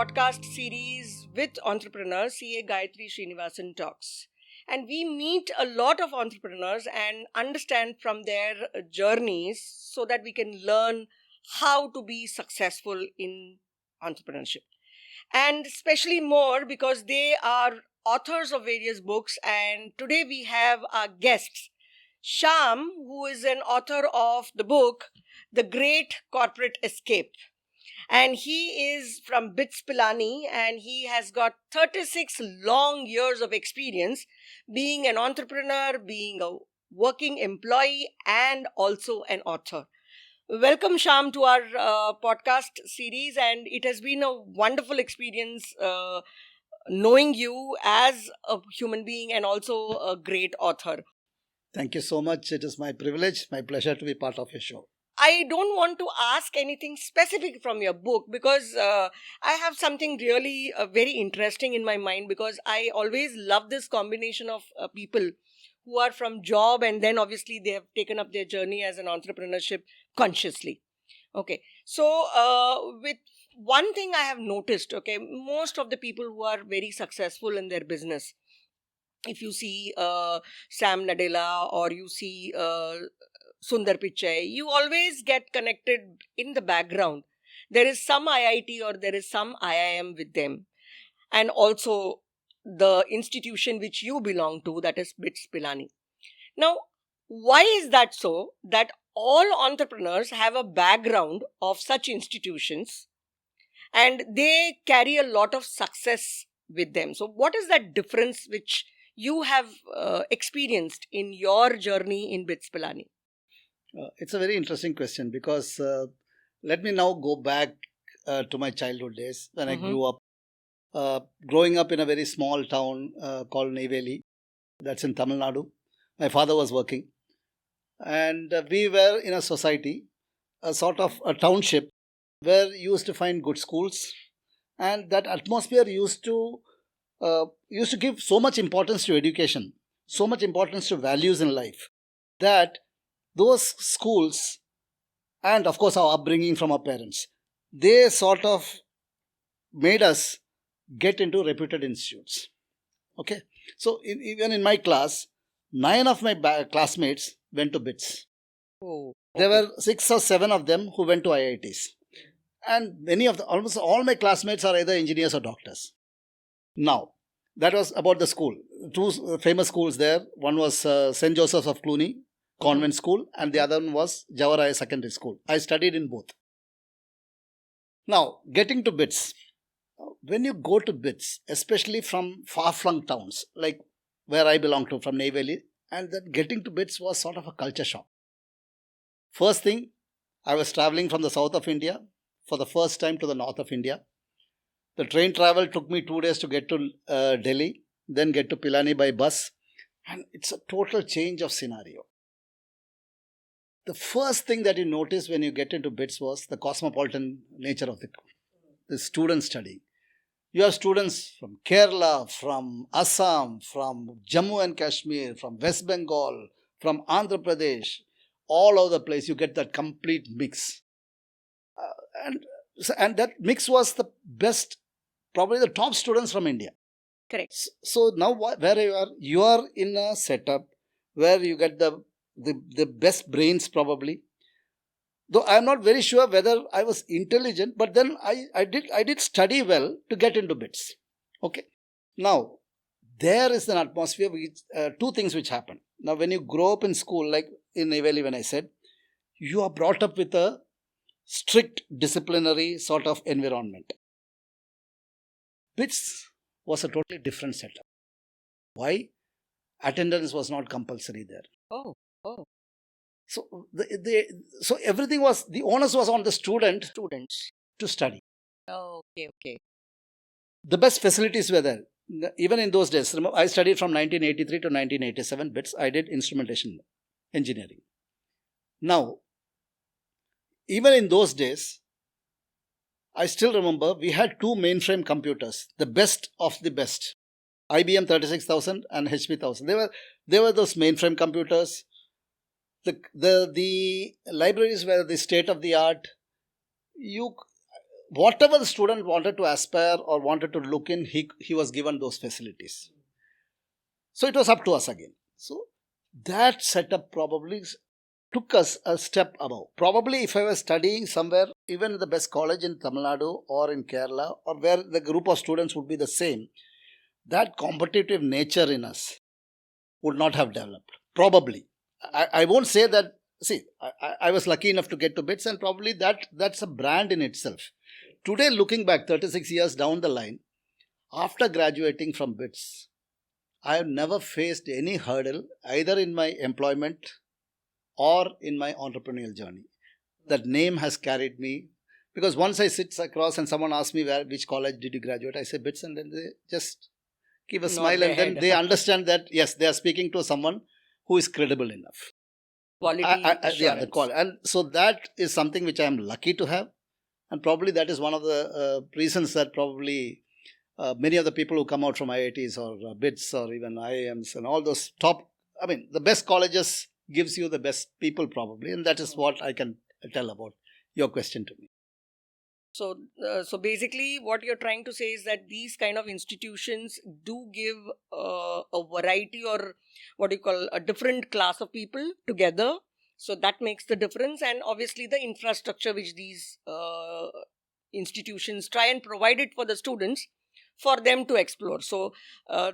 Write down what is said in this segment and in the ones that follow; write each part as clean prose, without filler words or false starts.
podcast series with entrepreneurs, CA Gayathri Talks. And we meet a lot of entrepreneurs and understand from their journeys so that we can learn how to be successful in entrepreneurship. And especially more because they are authors of various books. And today we have our guests, Syam, who is an author of the book The Great Corporate Escape, and he is from BITS Pilani, and he has got 36 long years of experience being an entrepreneur, being a working employee, and also an author. Welcome, Syam, to our podcast series, and it has been a wonderful experience knowing you as a human being and also a great author. Thank you so much. It is my privilege, my pleasure to be part of your show. I don't want to ask anything specific from your book because I have something really very interesting in my mind, because I always love this combination of people who are from job and then obviously they have taken up their journey as an entrepreneurship consciously. Okay. So with one thing I have noticed, okay, most of the people who are very successful in their business, if you see Sam Nadella or you see Sundar Pichai, you always get connected in the background. There is some IIT or there is some IIM with them. And also the institution which you belong to, that is BITS Pilani. Now, why is that so? That all entrepreneurs have a background of such institutions and they carry a lot of success with them. So, what is that difference which you have experienced in your journey in BITS Pilani? It's a very interesting question because let me now go back to my childhood days when I grew up. Growing up in a very small town called Neyveli, that's in Tamil Nadu. My father was working, and we were in a society, a sort of a township, where you used to find good schools, and that atmosphere used to give so much importance to education, so much importance to values in life, that those schools and of course our upbringing from our parents, they sort of made us get into reputed institutes. Okay, so even in my class, 9 of my classmates went to BITS. Oh, There were 6 or 7 of them who went to IITs, and almost all my classmates are either engineers or doctors. Now, that was about the school. 2 famous schools there. One was St. Joseph's of Cluny Convent School, and the other one was Jawaharlal Secondary School. I studied in both. Now, getting to BITS. When you go to BITS, especially from far-flung towns, like where I belong to, from Neyveli, and then getting to BITS was sort of a culture shock. First thing, I was traveling from the south of India for the first time to the north of India. The train travel took me 2 days to get to Delhi, then get to Pilani by bus, and it's a total change of scenario. The first thing that you notice when you get into BITS was the cosmopolitan nature of the student studying. You have students from Kerala, from Assam, from Jammu and Kashmir, from West Bengal, from Andhra Pradesh, all over the place. You get that complete mix. And that mix was the best, probably the top students from India. correct. So now where you are in a setup where you get the best brains probably. Though I am not very sure whether I was intelligent, but then I did study well to get into BITS. Okay. Now, there is an atmosphere which 2 things which happen. Now, when you grow up in school, like in Neyveli when I said, you are brought up with a strict disciplinary sort of environment. BITS was a totally different setup. Why? Attendance was not compulsory there. Oh. So so everything was, the onus was on the students to study. Oh, okay. The best facilities were there. Even in those days, remember, I studied from 1983 to 1987 BITS. I did instrumentation engineering. Now, even in those days, I still remember we had 2 mainframe computers, the best of the best, IBM 36000 and HP 1000. They were those mainframe computers. The libraries were the state of the art. whatever the student wanted to aspire or wanted to look in, he was given those facilities. So it was up to us again. So that setup probably took us a step above. Probably if I was studying somewhere, even in the best college in Tamil Nadu or in Kerala, or where the group of students would be the same, that competitive nature in us would not have developed. Probably. I won't say that. See, I was lucky enough to get to BITS, and probably that's a brand in itself. Today, looking back 36 years down the line, after graduating from BITS, I have never faced any hurdle either in my employment or in my entrepreneurial journey. That name has carried me, because once I sit across and someone asks me which college did you graduate, I say BITS, and then they just give a smile, and then they understand that yes, they are speaking to someone who is credible enough. Quality Yeah, the quality. And so that is something which I am lucky to have, and probably that is one of the reasons that probably many of the people who come out from IITs or BITS or even IIMs and all those top, I mean, the best colleges gives you the best people probably, and that is what I can tell about your question to me. So basically, what you're trying to say is that these kind of institutions do give a variety, or what you call a different class of people together. So that makes the difference, and obviously the infrastructure which these institutions try and provide it for the students, for them to explore. So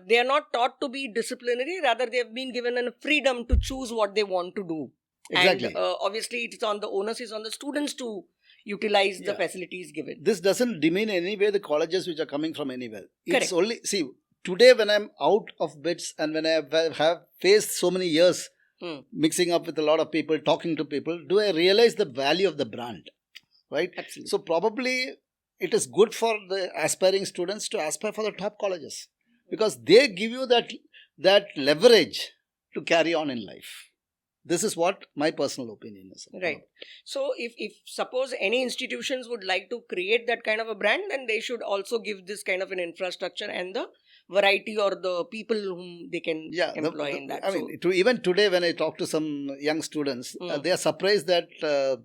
they are not taught to be disciplinary; rather, they have been given a freedom to choose what they want to do. Exactly. And obviously, it's on the onus is on the students to utilize the facilities given. This doesn't demean in any way the colleges which are coming from anywhere. It's Correct. only, see, today when I'm out of BITS and when I have faced so many years mixing up with a lot of people, talking to people, do I realize the value of the brand, right? Absolutely. So probably it is good for the aspiring students to aspire for the top colleges, because they give you that leverage to carry on in life. This is what my personal opinion is. Right. So if suppose any institutions would like to create that kind of a brand, then they should also give this kind of an infrastructure and the variety or the people whom they can employ in that. I mean, even today when I talk to some young students, they are surprised that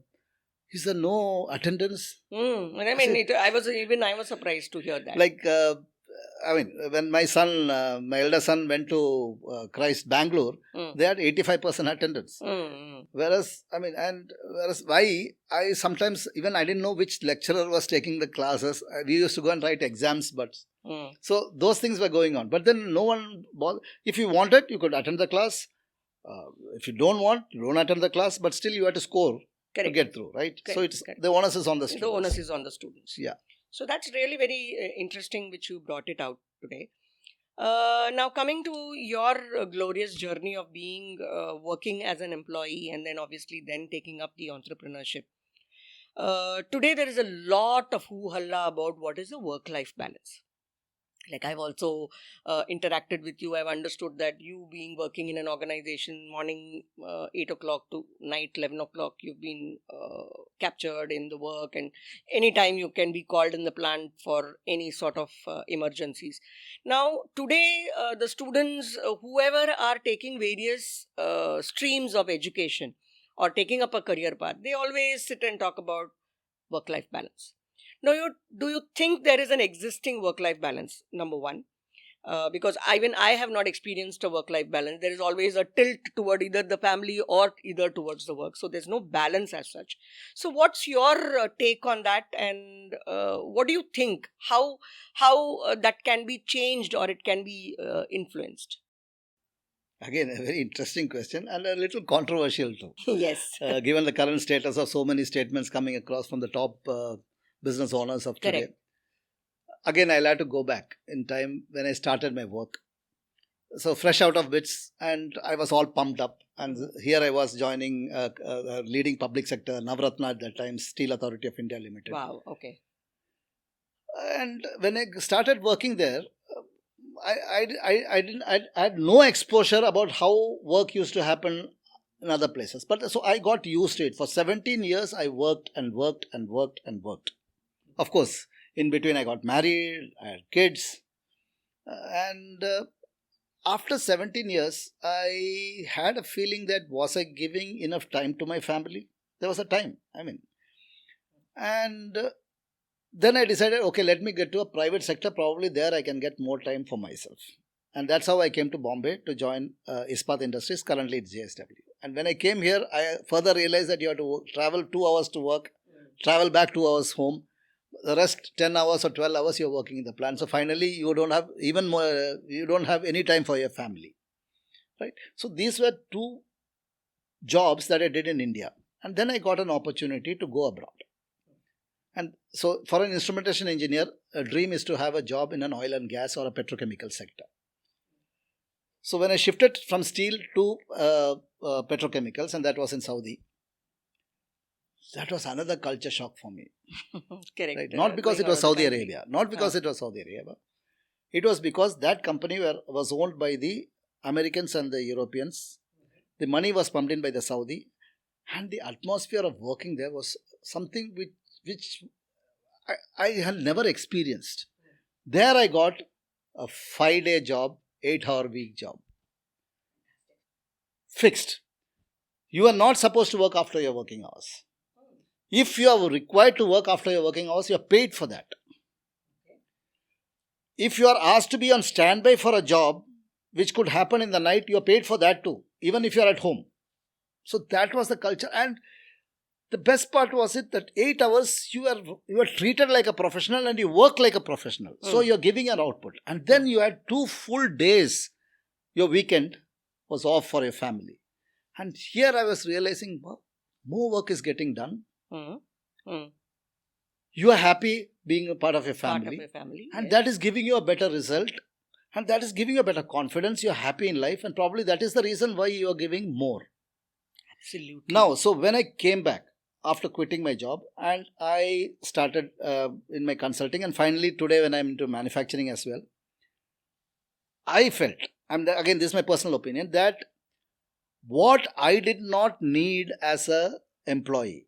is there no attendance? And I mean, I was surprised to hear that. Like, I mean, when my son, my elder son went to Christ Bangalore, they had 85% attendance. Whereas why I sometimes, even I didn't know which lecturer was taking the classes. We used to go and write exams, but so those things were going on. But then no one, if you wanted, you could attend the class. If you don't want, you don't attend the class, but still you have to score. Correct. To get through, right? Correct. So it's the onus is on the students. The onus is on the students. Yeah. So that's really very interesting, which you brought it out today. Now coming to your glorious journey of being working as an employee and then obviously then taking up the entrepreneurship. Today there is a lot of hoo-halla about what is a work-life balance. Like I've also interacted with you. I've understood that you being working in an organization morning 8 o'clock to night 11 o'clock, you've been captured in the work, and anytime you can be called in the plant for any sort of emergencies. Now today the students, whoever are taking various streams of education or taking up a career path, they always sit and talk about work-life balance. Now, do you think there is an existing work-life balance? Number one, because even I have not experienced a work-life balance. There is always a tilt toward either the family or either towards the work. So there's no balance as such. So what's your take on that? And what do you think? How that can be changed or it can be influenced? Again, a very interesting question and a little controversial too. Yes. Given the current status of so many statements coming across from the top business owners of today. Correct. Again, I'll have to go back in time when I started my work. So fresh out of BITS, and I was all pumped up. And here I was joining a leading public sector, Navratna at that time, Steel Authority of India Limited. Wow, okay. And when I started working there, I had no exposure about how work used to happen in other places. But so I got used to it. For 17 years, I worked and worked and worked and worked. Of course, in between I got married, I had kids. And after 17 years, I had a feeling that was I giving enough time to my family? There was a time, and then I decided, okay, let me get to a private sector. Probably there I can get more time for myself. And that's how I came to Bombay to join Ispat Industries. Currently it's JSW. And when I came here, I further realized that you have to travel 2 hours to work, travel back 2 hours home. The rest 10 hours or 12 hours you're working in the plant. So finally you don't have even more, you don't have any time for your family. Right? So these were two jobs that I did in India. And then I got an opportunity to go abroad. And so for an instrumentation engineer, a dream is to have a job in an oil and gas or a petrochemical sector. So when I shifted from steel to petrochemicals, and that was in Saudi, that was another culture shock for me. Correct. Right? Not because it was Saudi Arabia. Not because it was Saudi Arabia. It was because that company was owned by the Americans and the Europeans. The money was pumped in by the Saudi. And the atmosphere of working there was something which I had never experienced. There I got a 5-day job, 8-hour week job. Fixed. You are not supposed to work after your working hours. If you are required to work after your working hours, you are paid for that. If you are asked to be on standby for a job, which could happen in the night, you are paid for that too, even if you are at home. So that was the culture. And the best part was it that 8 hours you are treated like a professional and you work like a professional. So you're giving an output. And then you had 2 full days, your weekend was off for your family. And here I was realizing, wow, more work is getting done. You are happy being a part of your family. And that is giving you a better result. And that is giving you a better confidence. You're happy in life. And probably that is the reason why you are giving more. Absolutely. Now, so when I came back after quitting my job and I started in my consulting, and finally today when I'm into manufacturing as well, I felt, again this is my personal opinion, that what I did not need as a employee,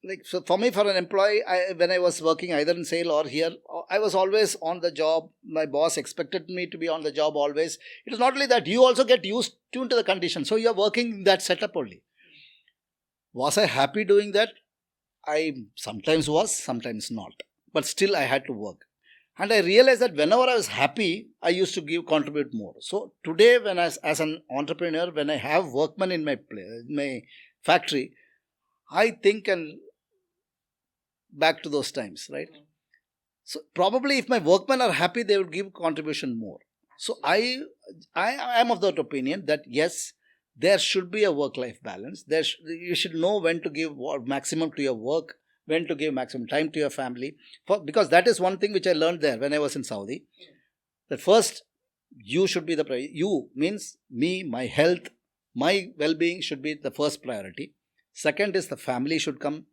like, so for me, for an employee, when I was working either in sale or here, I was always on the job. My boss expected me to be on the job always. It is not only that, you also get tuned to the condition. So you're working in that setup only. Was I happy doing that? I sometimes was, sometimes not. But still I had to work. And I realized that whenever I was happy, I used to contribute more. So today, when as an entrepreneur, when I have workmen in my factory, I think and back to those times, right? So probably if my workmen are happy, they would give contribution more. So I am of that opinion that yes, there should be a work-life balance. You should know when to give maximum to your work, when to give maximum time to your family. Because that is one thing which I learned there when I was in Saudi. That first, you should be the priority. You means me, my health, my well-being should be the first priority. Second is the family should come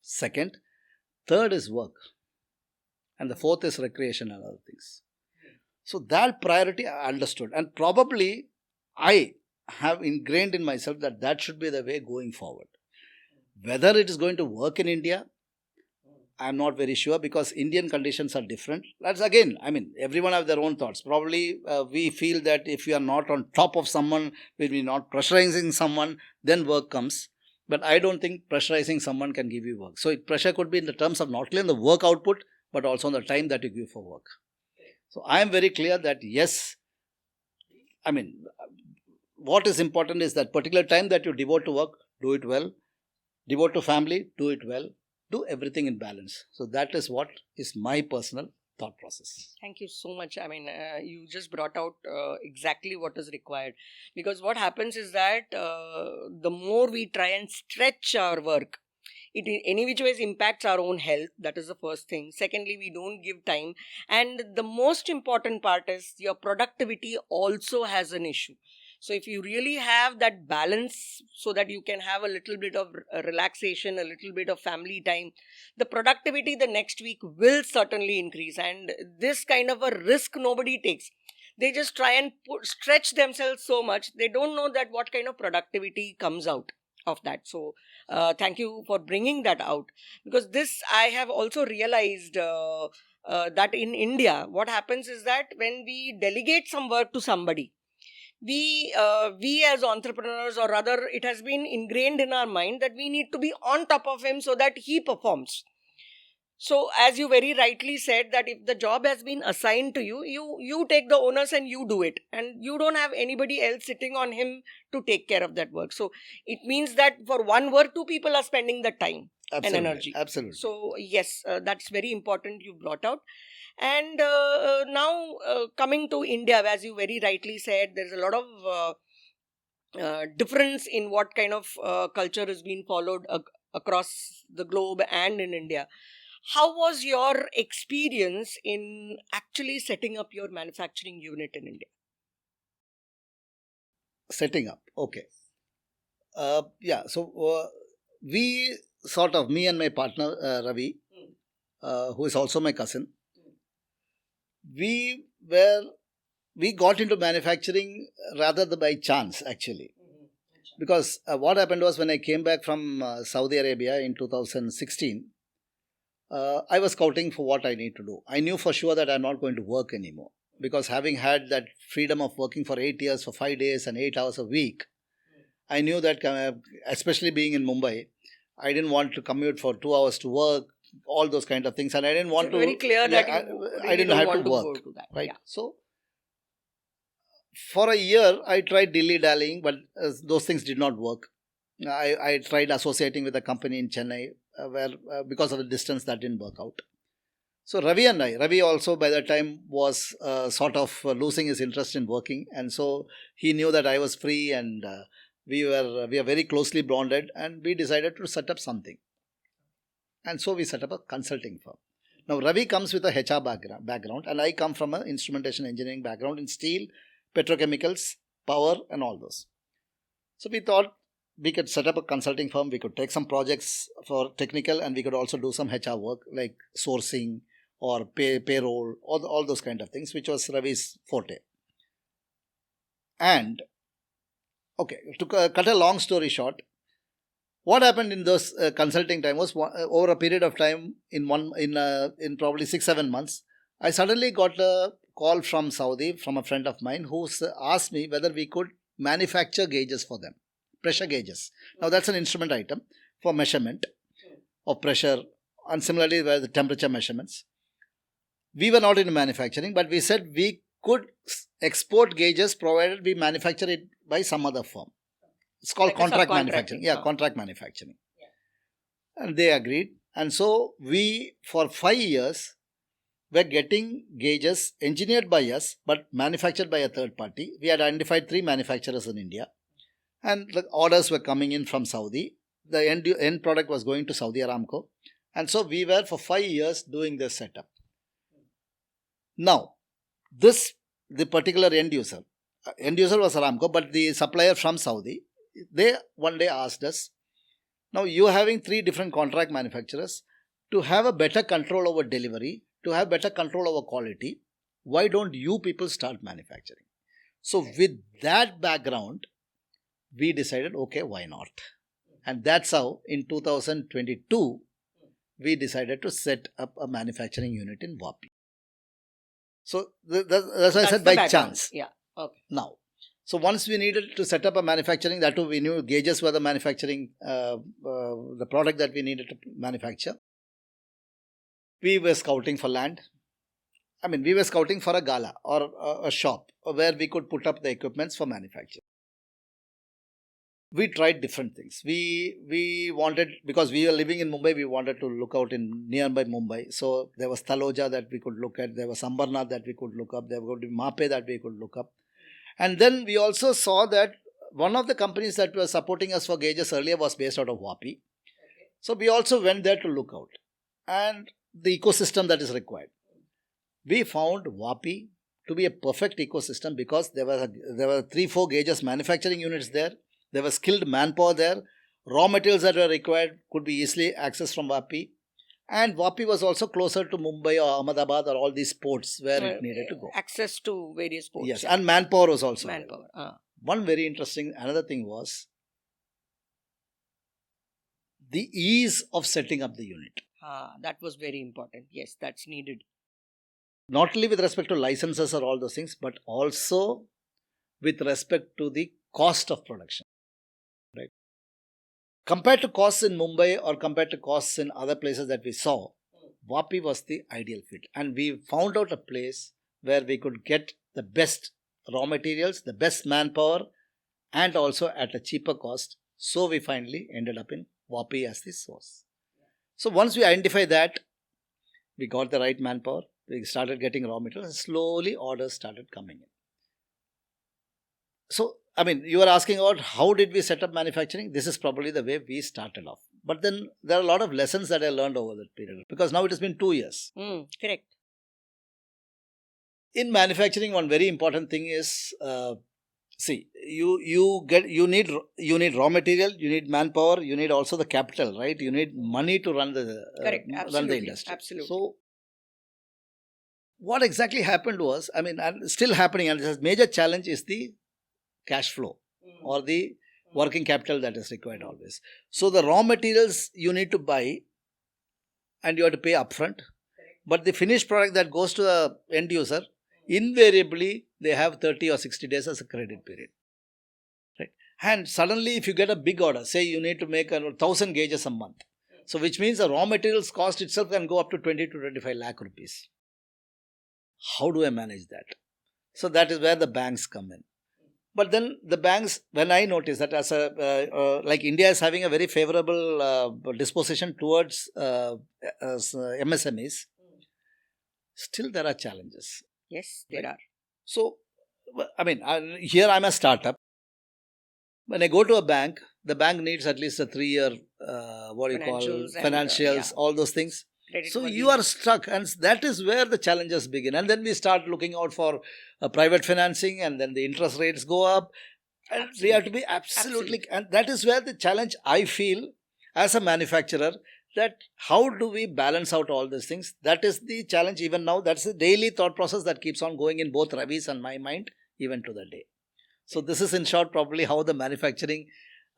second. Third is work. And the fourth is recreation and other things. So that priority I understood. And probably I have ingrained in myself that should be the way going forward. Whether it is going to work in India, I am not very sure, because Indian conditions are different. That's again, everyone have their own thoughts. Probably we feel that if you are not on top of someone, when we are not pressurizing someone, then work comes. But I don't think pressurizing someone can give you work. So pressure could be in the terms of not only in the work output, but also on the time that you give for work. So I am very clear that yes, what is important is that particular time that you devote to work, do it well. Devote to family, do it well. Do everything in balance. So that is what is my personal thought process. Thank you so much. You just brought out exactly what is required. Because what happens is that the more we try and stretch our work, it in any which ways impacts our own health. That is the first thing. Secondly, we don't give time. And the most important part is your productivity also has an issue. So if you really have that balance so that you can have a little bit of relaxation, a little bit of family time, the productivity the next week will certainly increase. And this kind of a risk nobody takes. They just try and stretch themselves so much. They don't know that what kind of productivity comes out of that. So thank you for bringing that out, because this I have also realized that in India, what happens is that when we delegate some work to somebody, we as entrepreneurs, or rather it has been ingrained in our mind that we need to be on top of him so that he performs. So, as you very rightly said, that if the job has been assigned to you, you take the onus and you do it, and you don't have anybody else sitting on him to take care of that work. So, it means that for one work, two people are spending the time and Absolutely, energy. absolutely. So, yes, that's very important. You brought out. And now coming to India, as you very rightly said, there's a lot of difference in what kind of culture is being followed across the globe and in India. How was your experience in actually setting up your manufacturing unit in India? Setting up. Okay. Yeah. So we sort of, me and my partner Ravi, who is also my cousin, we were we got into manufacturing rather than by chance actually, because what happened was when I came back from Saudi Arabia in 2016, I was scouting for what I need to do. I knew for sure that I'm not going to work anymore, because having had that freedom of working for 8 years for 5 days and 8 hours a week, I knew that, especially being in Mumbai, I didn't want to commute for 2 hours to work, all those kind of things, and I didn't want So very clear that you I really didn't don't have want to to work, go to that. right? Yeah. So for a year, I tried dilly dallying, but those things did not work. I tried associating with a company in Chennai, where because of the distance that didn't work out. So Ravi also by that time was sort of losing his interest in working, and so he knew that I was free, and we are very closely bonded, and we decided to set up something, and so we set up a consulting firm. Now Ravi comes with a HR background, and I come from an instrumentation engineering background in steel, petrochemicals, power, and all those. So we thought we could set up a consulting firm. We could take some projects for technical, and we could also do some HR work like sourcing or payroll, all those kind of things, which was Ravi's forte. And okay, to cut a long story short, what happened in those consulting time was, over a period of time, in probably 6-7 months, I suddenly got a call from Saudi from a friend of mine who asked me whether we could manufacture gauges for them, pressure gauges. Now that's an instrument item for measurement of pressure, and similarly where the temperature measurements. We were not in manufacturing, but we said we could export gauges provided we manufacture it by some other firm. It's called Like contract manufacturing. Yeah, contract manufacturing. Yeah. And they agreed. And so we, for 5 years, were getting gauges engineered by us but manufactured by a third party. We had identified 3 manufacturers in India, and the orders were coming in from Saudi. The end product was going to Saudi Aramco. And so we were for 5 years doing this setup. Now, the particular end user was Aramco, but the supplier from Saudi, they one day asked us, now you having 3 different contract manufacturers, to have a better control over delivery, to have better control over quality, why don't you people start manufacturing? So with that background, we decided, okay, why not? And that's how in 2022, we decided to set up a manufacturing unit in Vapi. So that's why I said by chance. Yeah. Okay. Now, so once we needed to set up a manufacturing, that too we knew gauges were the manufacturing, the product that we needed to manufacture. We were scouting for land. I mean, we were scouting for a gala or a shop where we could put up the equipments for manufacture. We tried different things. We wanted, because we were living in Mumbai, we wanted to look out in nearby Mumbai. So there was Taloja that we could look at. There was Ambernath that we could look up. There was Mape that we could look up. And then we also saw that one of the companies that were supporting us for gauges earlier was based out of Vapi. So we also went there to look out, and the ecosystem that is required. We found Vapi to be a perfect ecosystem, because there were 3-4 gauges manufacturing units there. There was skilled manpower there. Raw materials that were required could be easily accessed from Vapi. And Vapi was also closer to Mumbai or Ahmedabad or all these ports where it needed to go. Access to various ports. Yes, and manpower was also manpower. One very interesting, another thing was the ease of setting up the unit. That was very important. Yes, that's needed. Not only with respect to licenses or all those things, but also with respect to the cost of production. Right? Compared to costs in Mumbai or compared to costs in other places that we saw, Vapi was the ideal fit. And we found out a place where we could get the best raw materials, the best manpower, and also at a cheaper cost. So we finally ended up in Vapi as the source. So once we identify that, we got the right manpower, we started getting raw materials, and slowly orders started coming in. So, I mean, you were asking about how did we set up manufacturing? This is probably the way we started off. But then there are a lot of lessons that I learned over that period, because now it has been 2 years. Correct. In manufacturing, one very important thing is, see, you need raw material, you need manpower, you need also the capital, right? You need money to run the Correct. run the industry. Absolutely. So what exactly happened was, I mean, and still happening, and this major challenge is the cash flow or the working capital that is required always. So the raw materials you need to buy and you have to pay upfront, but the finished product that goes to the end user, invariably they have 30 or 60 days as a credit period, right? And suddenly if you get a big order, say you need to make 1,000 gauges a month, so which means the raw materials cost itself can go up to 20 to 25 lakh rupees. How do I manage that? So that is where the banks come in. But then the banks, when I notice that as like India is having a very favorable disposition towards MSMEs, still there are challenges. Yes, there are. So, I mean, here I'm a startup. When I go to a bank, the bank needs at least a 3-year, financials, all those things. So you are stuck, and that is where the challenges begin. And then we start looking out for private financing, and then the interest rates go up. And we have to be absolutely, and that is where the challenge I feel as a manufacturer, that how do we balance out all these things? That is the challenge even now. That's the daily thought process that keeps on going in both Ravi's and my mind, even to the day. So this is in short probably how the manufacturing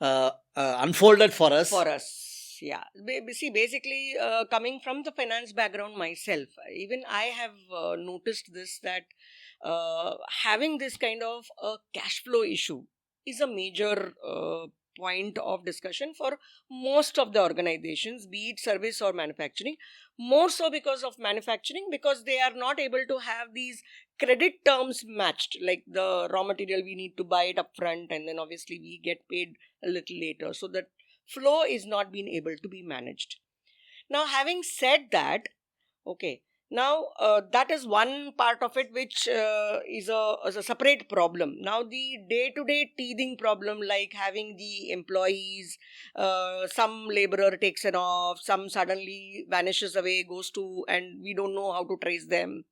unfolded for us. Yeah. See, basically, coming from the finance background myself, even I have noticed this, that having this kind of a cash flow issue is a major point of discussion for most of the organizations, be it service or manufacturing. More so because of manufacturing, because they are not able to have these credit terms matched, like the raw material we need to buy it upfront, and then obviously we get paid a little later. So that flow is not being able to be managed. Now, having said that, okay, now that is one part of it, which is a separate problem. Now the day-to-day teething problem, like having the employees, some laborer takes it off, some suddenly vanishes away, goes to, and we don't know how to trace them.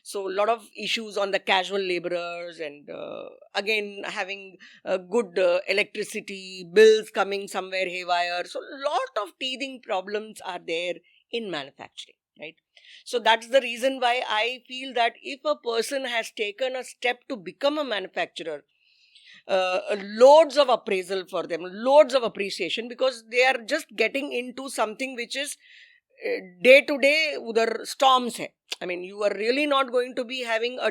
So a lot of issues on the casual laborers, and again having good electricity bills coming somewhere haywire. So a lot of teething problems are there in manufacturing, right? So that's the reason why I feel that if a person has taken a step to become a manufacturer, loads of appraisal for them, loads of appreciation, because they are just getting into something which is day to day udhar storms hai. I mean, you are really not going to be having a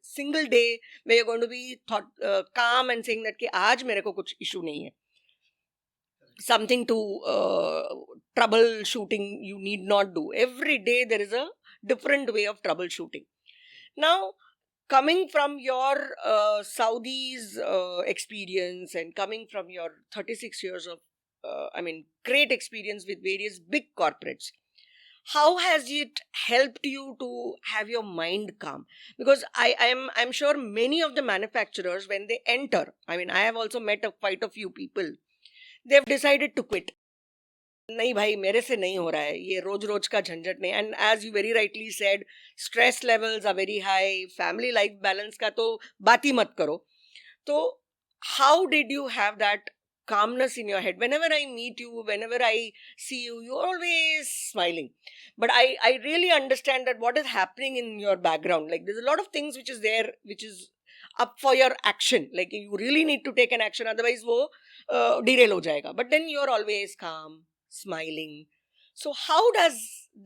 single day where you're going to be calm and saying that ki aaj mere ko kuch issue nahi hai. Something to troubleshooting you need not do. Every day there is a different way of troubleshooting. Now, coming from your Saudi's experience, and coming from your 36 years of, great experience with various big corporates, how has it helped you to have your mind calm? Because I'm sure many of the manufacturers, when they enter, I have also met quite a few people, they've decided to quit. नहीं भाई, मेरे से नहीं हो रहा है ये रोज रोज का झंझट नहीं. And as you very rightly said, stress levels are very high, family life balance का तो बात ही मत करो. तो how did you have that calmness in your head? Whenever I meet you, whenever I see you, you're always smiling, but I really understand that what is happening in your background. Like, there's a lot of things which is there, which is up for your action. Like, you really need to take an action, otherwise wo derail ho jayega. But then you're always calm, smiling. So how does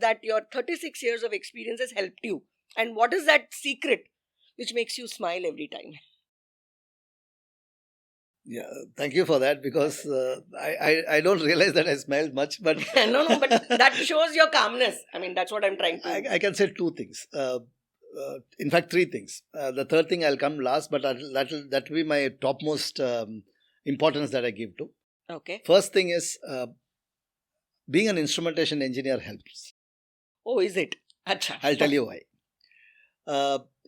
that your 36 years of experience has helped you, and what is that secret which makes you smile every time? Yeah, thank you for that, because I don't realize that I smiled much, but No, but that shows your calmness. I mean, that's what I'm trying to. I can say two things. In fact, three things. The third thing I'll come last, but that will be my topmost importance that I give to. Okay. First thing is being an instrumentation engineer helps. Oh, is it? Acha. I'll tell you why.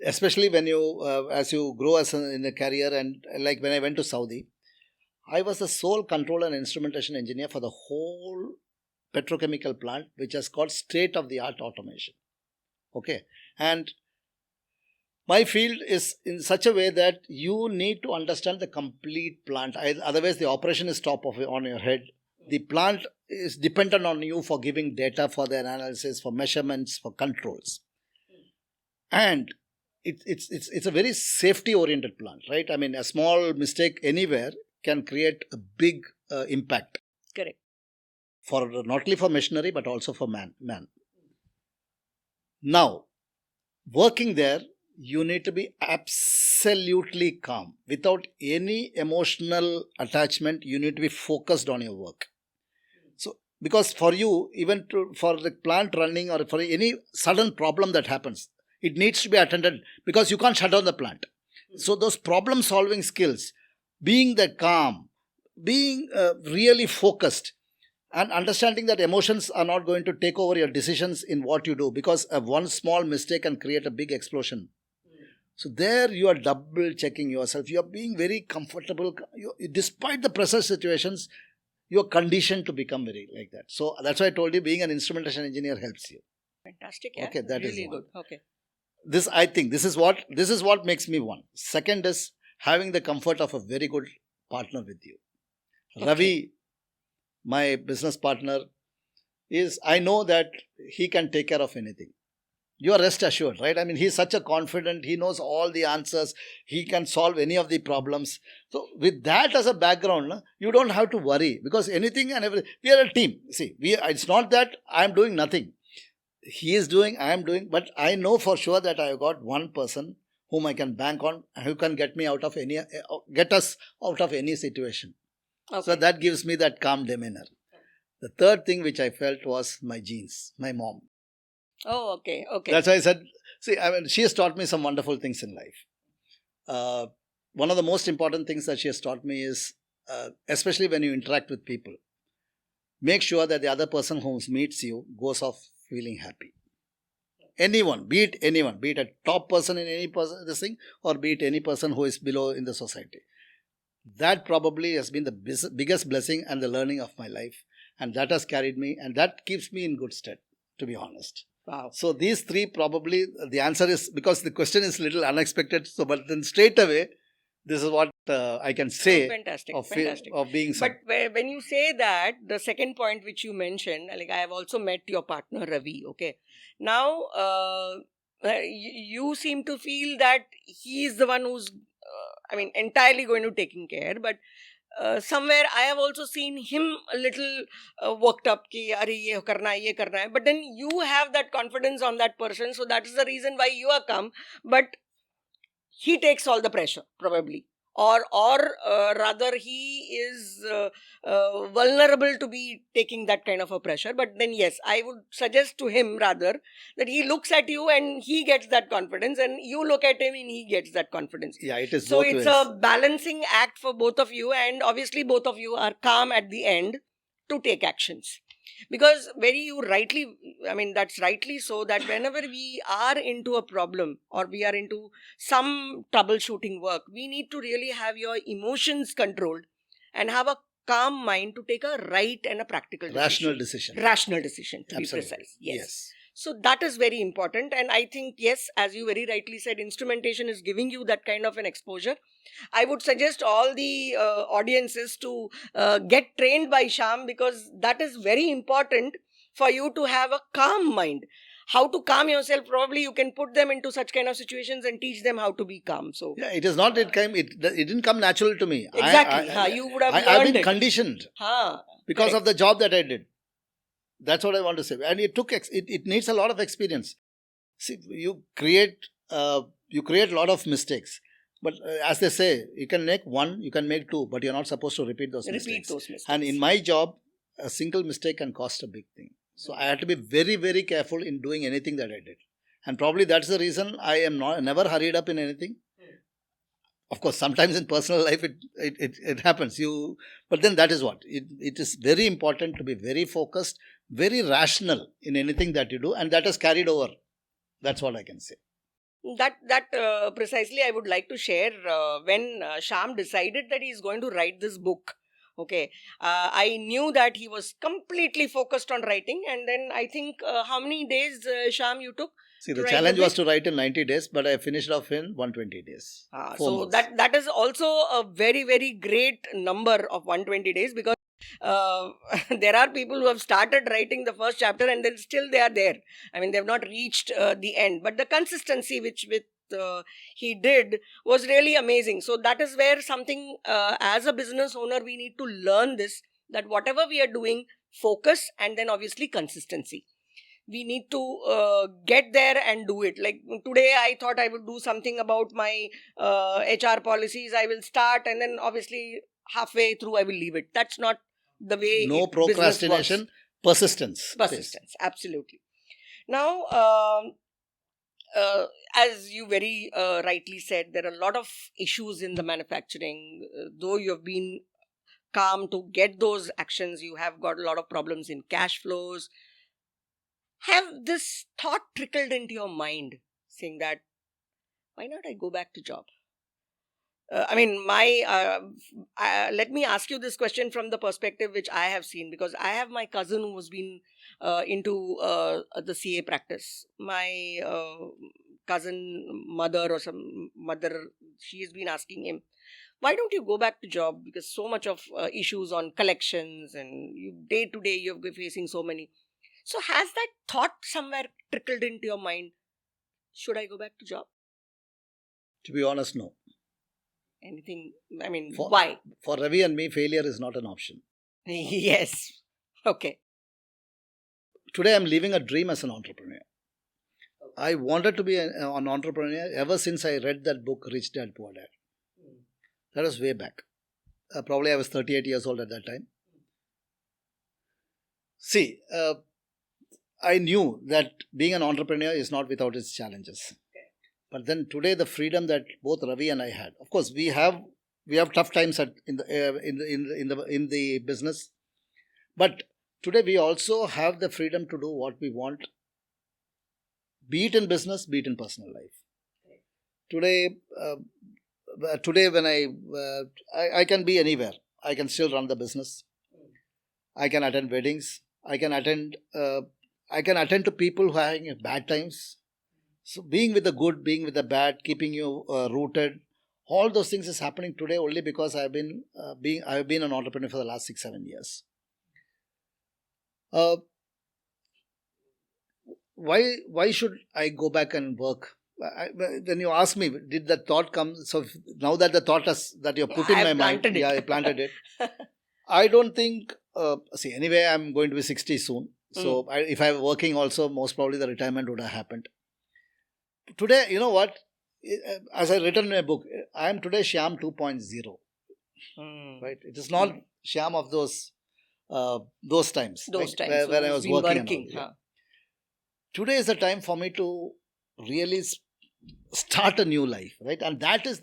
Especially when you, as you grow in a career, and like when I went to Saudi, I was the sole control and instrumentation engineer for the whole petrochemical plant, which has got state of the art automation. Okay, and my field is in such a way that you need to understand the complete plant. Otherwise, the operation is on your head. The plant is dependent on you for giving data, for their analysis, for measurements, for controls. And it's a very safety oriented plant, right? I mean, a small mistake anywhere can create a big impact. Correct. For not only for machinery but also for man. Now, working there, you need to be absolutely calm without any emotional attachment. You need to be focused on your work. So, because for you, even for the plant running or for any sudden problem that happens, it needs to be attended, because you can't shut down the plant. So those problem solving skills, being the calm, being really focused, and understanding that emotions are not going to take over your decisions in what you do, because one small mistake can create a big explosion. So there you are double checking yourself. You are being very comfortable. Despite the pressure situations, you are conditioned to become very like that. So that's why I told you, being an instrumentation engineer helps you. Fantastic. Yeah. Okay, that really is one. good. Okay. I think this is what makes me one. Second is having the comfort of a very good partner with you. Okay. Ravi, my business partner, I know that he can take care of anything. You are rest assured, right? I mean, he's such a confident, he knows all the answers, he can solve any of the problems. So with that as a background, you don't have to worry, because anything and everything, we are a team. See, it's not that I'm doing nothing. He is doing, I am doing, but I know for sure that I have got one person whom I can bank on, who can get us out of any situation. Okay. So that gives me that calm demeanor. The third thing which I felt was my genes, my mom. Oh, okay. That's why I said, see, I mean, she has taught me some wonderful things in life. One of the most important things that she has taught me is, especially when you interact with people, make sure that the other person who meets you goes off feeling happy. Anyone, be it a top person in any person, this thing, or be it any person who is below in the society. That probably has been the biggest blessing and the learning of my life. And that has carried me, and that keeps me in good stead, to be honest. Wow. So these three, probably the answer is, because the question is a little unexpected. So, but then straight away, this is what I can say. Fantastic. Of being. But when you say that, the second point which you mentioned, like I have also met your partner Ravi. Okay, now you seem to feel that he is the one who's, entirely going to taking care. But somewhere I have also seen him a little worked up ki are ye karna hai, but then you have that confidence on that person, so that is the reason why you are calm. But he takes all the pressure probably, or rather he is vulnerable to be taking that kind of a pressure. But then yes, I would suggest to him rather that he looks at you and he gets that confidence, and you look at him and he gets that confidence. Yeah, it is so both it's ways. A balancing act for both of you, and obviously both of you are calm at the end to take actions. Because that's rightly so, that whenever we are into a problem or we are into some troubleshooting work, we need to really have your emotions controlled and have a calm mind to take a right and a practical decision. Rational decision, to Absolutely. Be precise. Yes. So that is very important. And I think, yes, as you very rightly said, instrumentation is giving you that kind of an exposure. I would suggest all the audiences to get trained by Syam, because that is very important for you to have a calm mind. How to calm yourself, probably you can put them into such kind of situations and teach them how to be calm. So yeah, it is not, it didn't come natural to me. Exactly. You would have learned I've been conditioned because correct. Of the job that I did. That's what I want to say. And it needs a lot of experience. See, you create a lot of mistakes. But as they say, you can make one, you can make two, but you're not supposed to repeat those mistakes. And in my job, a single mistake can cost a big thing. So I had to be very, very careful in doing anything that I did. And probably that's the reason I am never hurried up in anything. Of course, sometimes in personal life it happens. But then that is what. It is very important to be very focused, very rational in anything that you do, and that has carried over. That's what I can say. That precisely I would like to share. When Syam decided that he is going to write this book, okay, I knew that he was completely focused on writing. And then I think how many days, Syam, you took? See, the challenge was to write in 90 days, but I finished off in 120 days. So that is also a very, very great number of 120 days, because there are people who have started writing the first chapter and then still they are there. I mean, they have not reached the end. But the consistency which he did was really amazing. So that is where something, as a business owner, we need to learn this, that whatever we are doing, focus, and then obviously consistency. We need to get there and do it. Like today, I thought I would do something about my HR policies. I will start, and then obviously halfway through, I will leave it. That's not the way. No procrastination, persistence. Persistence, absolutely. Now, as you very rightly said, there are a lot of issues in the manufacturing. Though you have been calm to get those actions, you have got a lot of problems in cash flows. Have this thought trickled into your mind, saying that, why not I go back to job? Let me ask you this question from the perspective which I have seen, because I have my cousin who has been into the CA practice. My cousin mother or some mother, she has been asking him, why don't you go back to job? Because so much of issues on collections, and day to day you're facing so many. So has that thought somewhere trickled into your mind? Should I go back to job? To be honest, no. Anything? I mean, why? For Ravi and me, failure is not an option. Yes. Okay. Today, I'm living a dream as an entrepreneur. I wanted to be an entrepreneur ever since I read that book, Rich Dad, Poor Dad. That was way back. Probably I was 38 years old at that time. See, I knew that being an entrepreneur is not without its challenges. But then today, the freedom that both Ravi and I had, of course, we have tough times in the business, but today we also have the freedom to do what we want, be it in business, be it in personal life. Today when I can be anywhere, I can still run the business. I can attend weddings. I can attend to people who are having bad times. So being with the good, being with the bad, keeping you rooted, all those things is happening today only because I've been an entrepreneur for the last 6-7 years. Why should I go back and work? When you ask me, did that thought come? So now that the thought that you put in my mind, I planted it. I don't think. Anyway, I'm going to be 60 soon. So if I were working also, most probably the retirement would have happened. Today, you know what? As I written in my book, I am today Syam 2.0. Right? It is not Syam of those times. Those times where I was working. Huh? Today is the time for me to really start a new life, right? And that is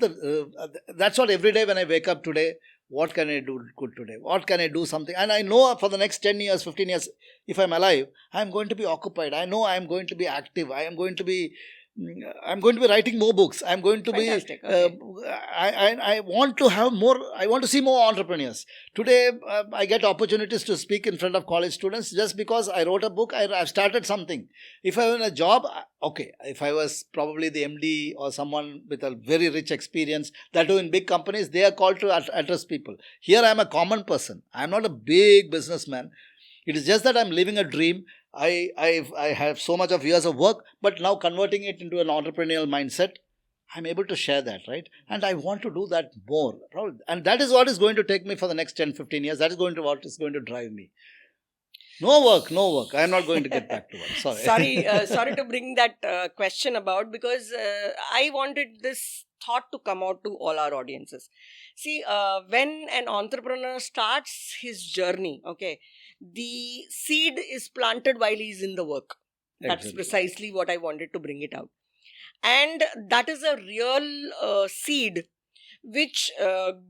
that's what every day when I wake up today, what can I do good today? What can I do something? And I know for the next 10 years, 15 years, if I'm alive, I'm going to be occupied. I know I'm going to be active. I'm going to be writing more books. I'm going to Fantastic. be. Okay. I want to have more. I want to see more entrepreneurs. Today, I get opportunities to speak in front of college students just because I wrote a book. I've started something. If I were in a job, okay. If I was probably the MD or someone with a very rich experience, that too in big companies, they are called to address people. Here, I'm a common person. I'm not a big businessman. It is just that I'm living a dream. I have so much of years of work, but now converting it into an entrepreneurial mindset, I'm able to share that, right? And I want to do that more. And that is what is going to take me for the next 10, 15 years. That is what is going to drive me. No work. I'm not going to get back to work. Sorry to bring that question about, because I wanted this thought to come out to all our audiences. See, when an entrepreneur starts his journey, okay, the seed is planted while he's in the work. That's Exactly. precisely what I wanted to bring it out. And that is a real seed which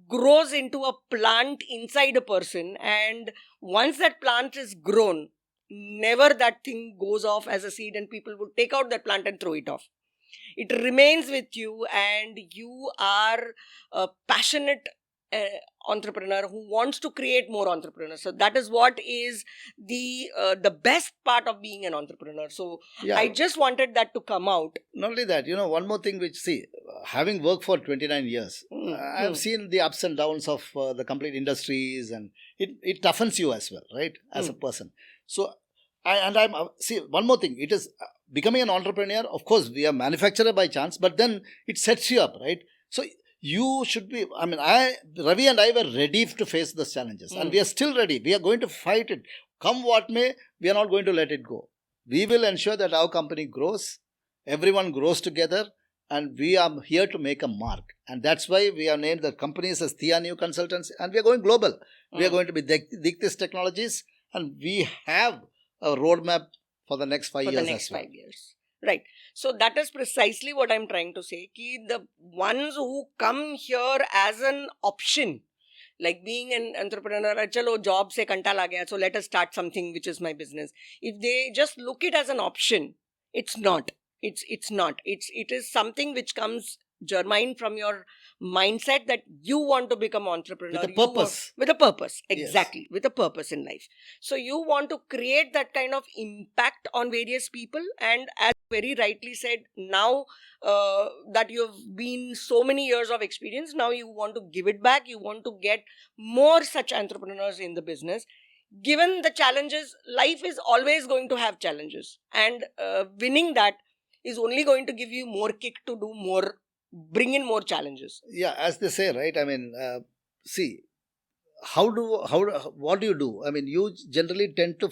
grows into a plant inside a person. And once that plant is grown, never that thing goes off as a seed and people would take out that plant and throw it off. It remains with you, and you are a passionate uh, entrepreneur who wants to create more entrepreneurs. So that is what is the best part of being an entrepreneur. So Yeah. I just wanted that to come out. Not only that, one more thing which, see, having worked for 29 years, I've seen the ups and downs of the complete industries, and it toughens you as well, right, as a person. So, see, one more thing, it is becoming an entrepreneur. Of course, we are manufacturer by chance, but then it sets you up, right? So, you should be, Ravi and I were ready to face those challenges, and we are still ready. We are going to fight it. Come what may, we are not going to let it go. We will ensure that our company grows, everyone grows together, and we are here to make a mark. And that's why we have named the companies as Thea New Consultants, and we are going global. We are going to be Dictis Technologies, and we have a roadmap for the next 5 years. For the next 5 years. Right. So that is precisely what I'm trying to say. Ki the ones who come here as an option, like being an entrepreneur, chalo job se kanta lag gaya, so let us start something which is my business. If they just look it as an option, it's not. It's not. It is something which comes germine from your mindset that you want to become entrepreneur with a purpose. With a purpose, exactly. Yes. With a purpose in life. So you want to create that kind of impact on various people, and as very rightly said, now that you've been so many years of experience, now you want to give it back. You want to get more such entrepreneurs in the business. Given the challenges, life is always going to have challenges, and winning that is only going to give you more kick to do more, bring in more challenges. Yeah, as they say, right? See, what do you do? You generally tend to,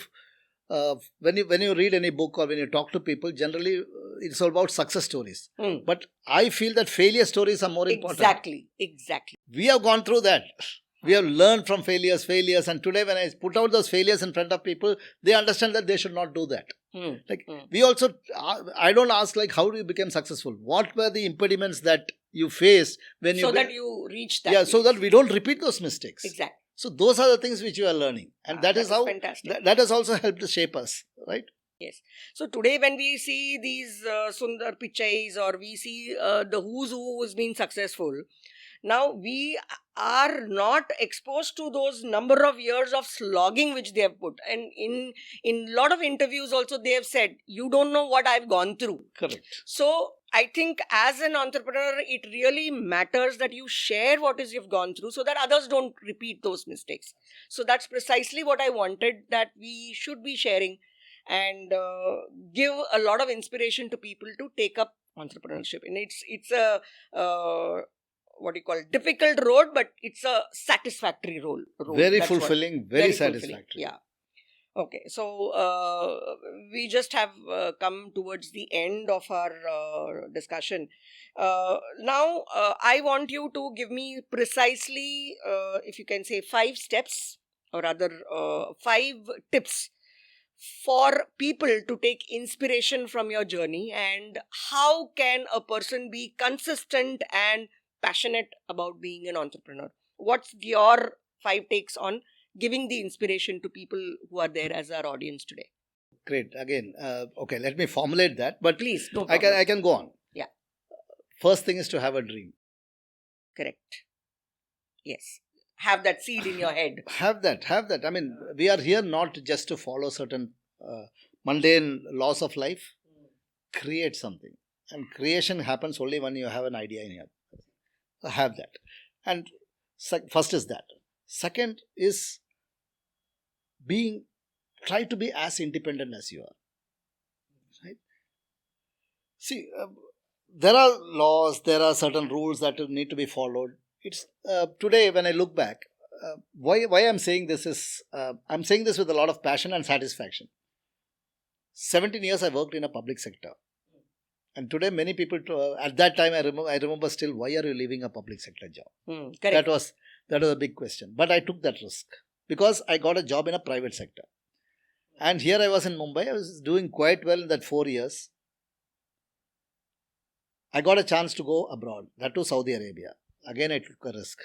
when you read any book or when you talk to people, generally it's all about success stories. But I feel that failure stories are more important. Exactly. We have gone through that. We have learned from failures, and today when I put out those failures in front of people, they understand that they should not do that. We also, I don't ask like how you became successful. What were the impediments that you faced when you... So that you reach that. Yeah, so that we don't repeat those mistakes. Exactly. So those are the things which you are learning. And that is how, that has also helped to shape us, right? Yes. So today when we see these Sundar Pichais, or we see the who's who has been successful, now we are not exposed to those number of years of slogging which they have put. And in lot of interviews also they have said, you don't know what I've gone through. Correct. So I think as an entrepreneur, it really matters that you share what is you've gone through so that others don't repeat those mistakes. So that's precisely what I wanted, that we should be sharing and give a lot of inspiration to people to take up entrepreneurship. And it's a what do you call it, difficult road, but it's a satisfactory road. Very That's fulfilling, very satisfactory. Fulfilling. Yeah. Okay, so we just have come towards the end of our discussion. Now, I want you to give me precisely, if you can say, 5 steps, or rather 5 tips for people to take inspiration from your journey, and how can a person be consistent and passionate about being an entrepreneur. What's your 5 takes on giving the inspiration to people who are there as our audience today? Great. Again, okay, let me formulate that. But please, no I can go on. Yeah. First thing is to have a dream. Correct. Yes. Have that seed in your head. Have that. We are here not just to follow certain mundane laws of life. Create something. And creation happens only when you have an idea in your head. Have that. And first is that. Second is try to be as independent as you are. Right? See, there are laws, there are certain rules that need to be followed. It's today when I look back, why I'm saying this is, I'm saying this with a lot of passion and satisfaction. 17 years I worked in a public sector. And today, many people, at that time, I remember still, why are you leaving a public sector job? Correct. That was a big question. But I took that risk because I got a job in a private sector. And here I was in Mumbai. I was doing quite well in that 4 years. I got a chance to go abroad, that to Saudi Arabia. Again, I took a risk.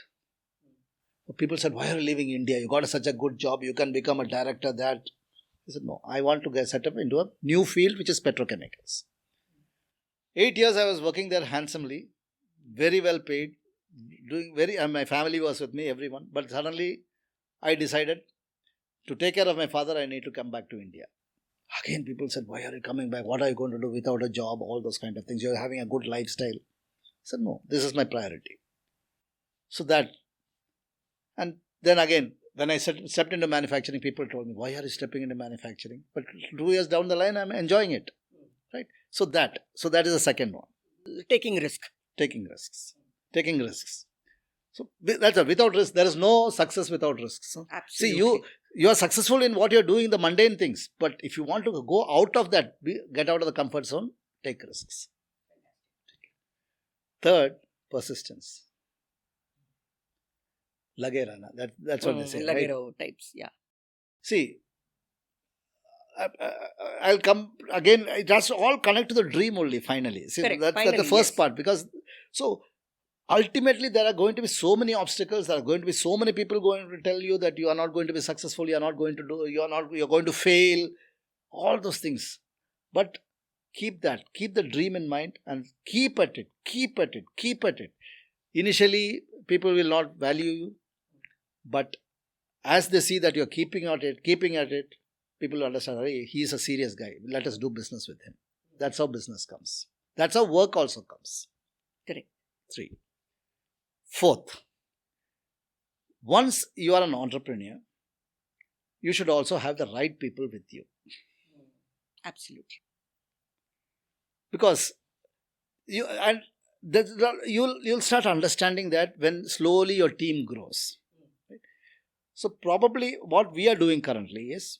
People said, why are you leaving India? You got such a good job. You can become a director, that. I said, no, I want to get set up into a new field, which is petrochemicals. 8 years I was working there handsomely, very well paid, my family was with me, everyone. But suddenly I decided to take care of my father, I need to come back to India. Again, people said, why are you coming back? What are you going to do without a job? All those kind of things. You're having a good lifestyle. I said, no, this is my priority. So that, and then again, when I stepped into manufacturing, people told me, why are you stepping into manufacturing? But 2 years down the line, I'm enjoying it. Right? So that is the second one. Taking risks. So that's it. Without risk, there is no success without risks. Absolutely. See, you are successful in what you're doing, the mundane things. But if you want to go out of that, get out of the comfort zone, take risks. Third, persistence. Lage rana. That's what they say. Lage right? Types, yeah. See, I'll come again. It has to all connect to the dream only. Finally, see, Correct. That's the first part, because so ultimately there are going to be so many obstacles. There are going to be so many people going to tell you that you are not going to be successful. You are not going to do. You're going to fail. All those things, but keep the dream in mind and keep at it. Initially, people will not value you, but as they see that you're keeping at it, people understand, hey, he's a serious guy. Let us do business with him. That's how business comes. That's how work also comes. Correct. 3. Fourth, once you are an entrepreneur, you should also have the right people with you. Absolutely. Because you'll start understanding that when slowly your team grows. Right? So probably what we are doing currently is,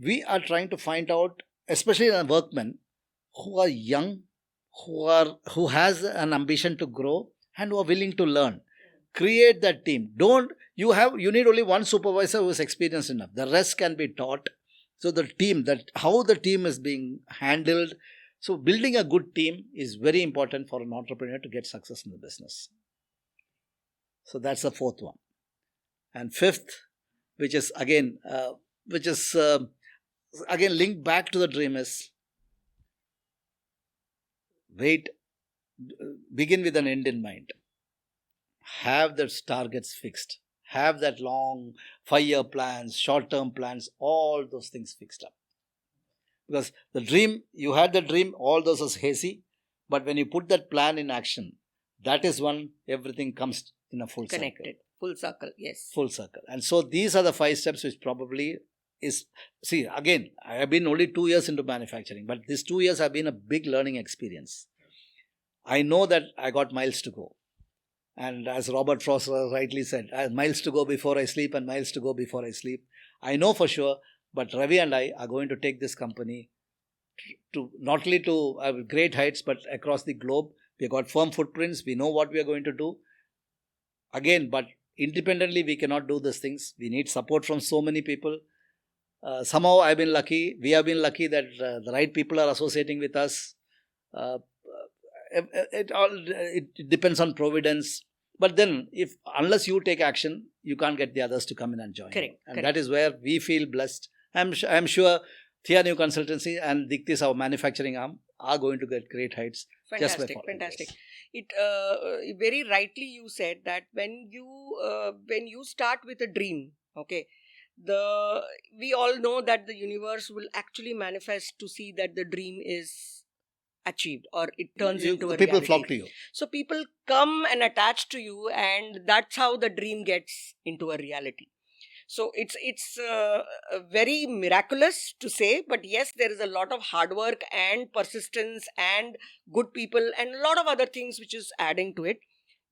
we are trying to find out, especially in workmen who are young, who has an ambition to grow and who are willing to learn. Create that team. You need only one supervisor who is experienced enough. The rest can be taught. So the team, how the team is being handled. So building a good team is very important for an entrepreneur to get success in the business. So that's the fourth one. And fifth, which is again linked back to the dream, is begin with an end in mind. Have those targets fixed. Have that long 5-year plans, short-term plans, all those things fixed up. Because the dream, you had the dream, all those is hazy. But when you put that plan in action, that is when everything comes in a full Connected. circle. Full circle, yes. Full circle. And so these are the 5 steps which probably is, see, again, I have been only 2 years into manufacturing, but these 2 years have been a big learning experience. I know that I got miles to go. And as Robert Frost rightly said, I have miles to go before I sleep and miles to go before I sleep. I know for sure, but Ravi and I are going to take this company to not only to great heights, but across the globe. We have got firm footprints. We know what we are going to do. Again, but independently, we cannot do these things. We need support from so many people. Somehow I've been lucky. We have been lucky that the right people are associating with us. It depends on providence. But then, unless you take action, you can't get the others to come in and join. Correct. And that is where we feel blessed. I'm sure Thea New Consultancy and Diktis, our manufacturing arm, are going to get great heights. Fantastic. It very rightly you said that when you start with a dream, okay, we all know that the universe will actually manifest to see that the dream is achieved or it turns into a people reality. Flock to you. So people come and attach to you, and that's how the dream gets into a reality. So it's very miraculous to say, but yes, there is a lot of hard work and persistence and good people and a lot of other things which is adding to it.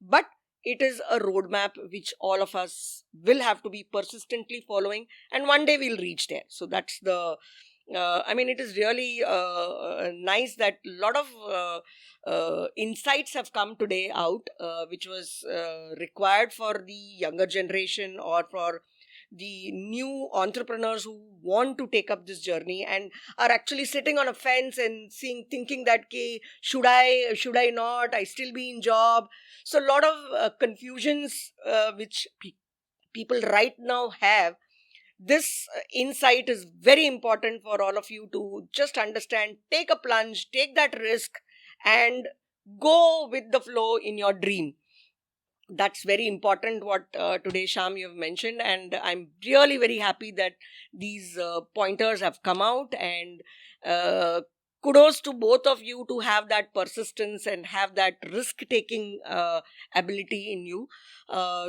But it is a roadmap which all of us will have to be persistently following, and one day we'll reach there. So that's the I mean, it is really nice that a lot of insights have come today out, which was required for the younger generation or for the new entrepreneurs who want to take up this journey and are actually sitting on a fence and thinking that, okay, should I not? I still be in job. So a lot of confusions which people right now have. This insight is very important for all of you to just understand, take a plunge, take that risk, and go with the flow in your dream. That's very important what today, Sham, you have mentioned, and I'm really very happy that these pointers have come out. And uh, kudos to both of you to have that persistence and have that risk taking ability in you.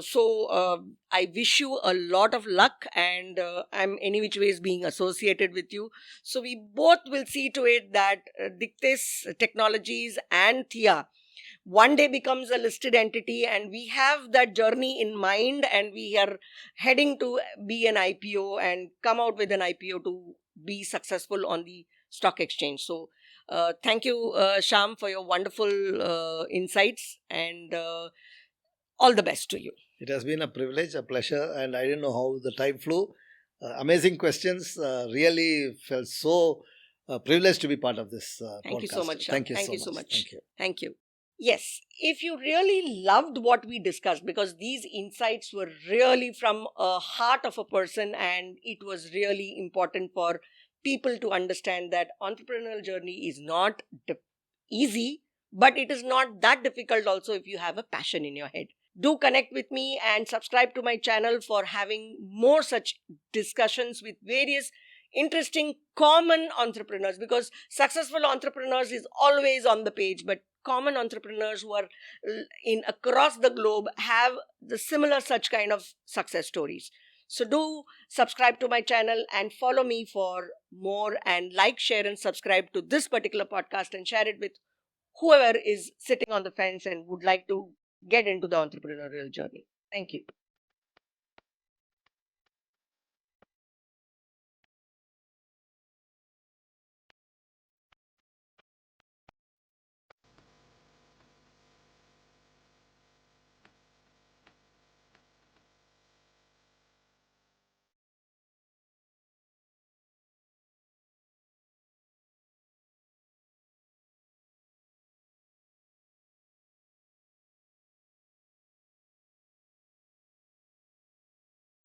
So I wish you a lot of luck, and I'm any which ways being associated with you. So we both will see to it that Dictis Technologies and Thea one day becomes a listed entity, and we have that journey in mind, and we are heading to be an IPO and come out with an IPO to be successful on the stock exchange. So thank you, Sham, for your wonderful insights, and all the best to you. It has been a privilege, a pleasure, and I didn't know how the time flew. Amazing questions. Really felt so privileged to be part of this Thank podcast. you so much, Sham. Thank you Thank so you so much. much. Thank you. Thank you. Yes, if you really loved what we discussed, because these insights were really from a heart of a person, and it was really important for people to understand that entrepreneurial journey is not easy, but it is not that difficult also if you have a passion in your head. Do connect with me and subscribe to my channel for having more such discussions with various interesting common entrepreneurs, because successful entrepreneurs is always on the page, but common entrepreneurs who are in across the globe have the similar such kind of success stories. So do subscribe to my channel and follow me for more, and like, share, and subscribe to this particular podcast, and share it with whoever is sitting on the fence and would like to get into the entrepreneurial journey. Thank you.